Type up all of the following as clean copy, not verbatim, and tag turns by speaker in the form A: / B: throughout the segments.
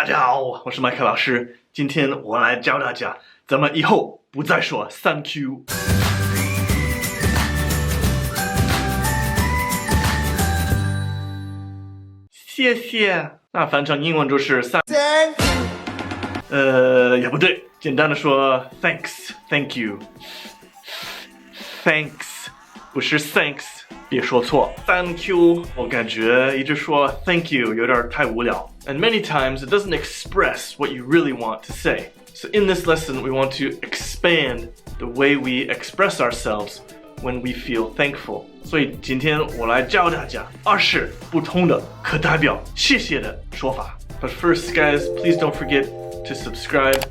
A: 大家好，我是麦克老师。今天我来教大家，咱们以后不再说 3Q。谢谢。那翻成英文就是也不对，简单的说 thanks、thank you、thanks， 不是 thanks， 别说错。3Q， 我感觉一直说 thank you 有点太无聊。And many times it doesn't express what you really want to say. So in this lesson, we want to expand the way we express ourselves when we feel thankful. 所以今天我来教大家20不同的可代表谢谢的说法。But first, guys, please don't forget to subscribe.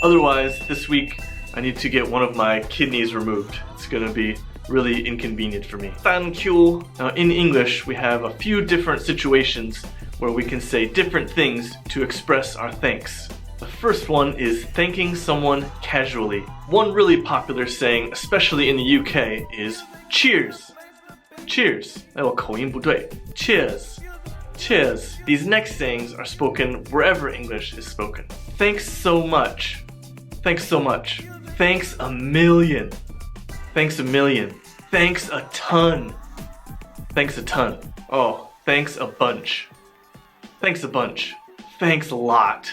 A: Otherwise, this week I need to get one of my kidneys removed. It's gonna be really inconvenient for me. 3Q. Now in English, we have a few different situations where we can say different things to express our thanks. The first one is thanking someone casually. One really popular saying, especially in the UK, is cheers. Cheers. 我口音不对. Cheers. Cheers. These next sayings are spoken wherever English is spoken. Thanks so much. Thanks so much. Thanks a million. Thanks a million. Thanks a ton. Thanks a ton. Oh, thanks a bunch. Thanks a bunch. Thanks a lot.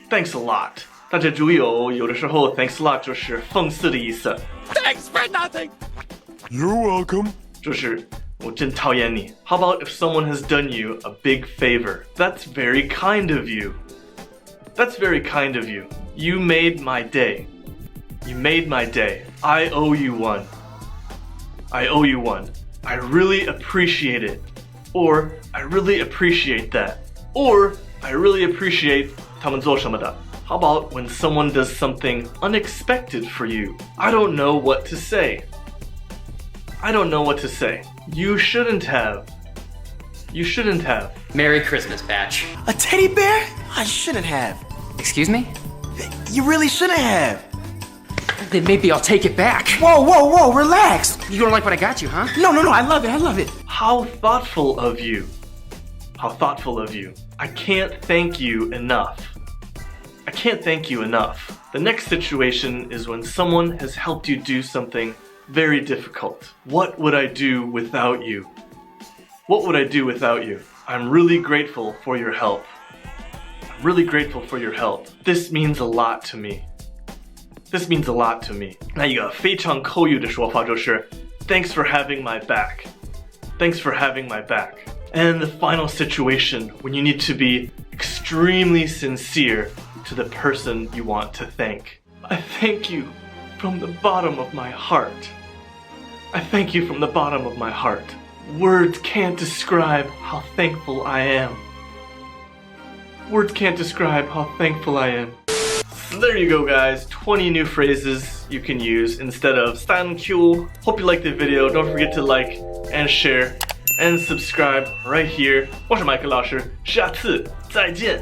A: Thanks a lot. 大家注意哦，有的时候 thanks a lot 就是讽刺的意思。
B: Thanks for nothing.
C: You're welcome.
A: 就是我真讨厌你。How about if someone has done you a big favor? That's very kind of you. That's very kind of you. You made my day. You made my day. I owe you one. I owe you one. I really appreciate it. Or I really appreciate that. Or I really appreciate 他们做什么的。How about when someone does something unexpected for you? I don't know what to say. I don't know what to say. You shouldn't have. You shouldn't have.
B: Merry Christmas, Patch.
C: A teddy bear? I shouldn't have.
B: Excuse me?
C: You really shouldn't have.
B: Then maybe I'll take it back.
C: Whoa, relax.
B: You don't like what I got you, huh?
C: No, I love it.
A: How thoughtful of you. How thoughtful of you. I can't thank you enough. I can't thank you enough. The next situation is when someone has helped you do something very difficult. What would I do without you? What would I do without you? I'm really grateful for your help. I'm really grateful for your help. This means a lot to me. This means a lot to me. 那一个非常口语的说法就是 Thanks for having my back. Thanks for having my back. And the final situation when you need to be extremely sincere to the person you want to thank. I thank you from the bottom of my heart. I thank you from the bottom of my heart. Words can't describe how thankful I am. Words can't describe how thankful I am. So there you go, guys. 20 new phrases you can use instead of 3Q. Hope you liked the video. Don't forget to like and share and subscribe right here. 我是麦克老师，下次再见。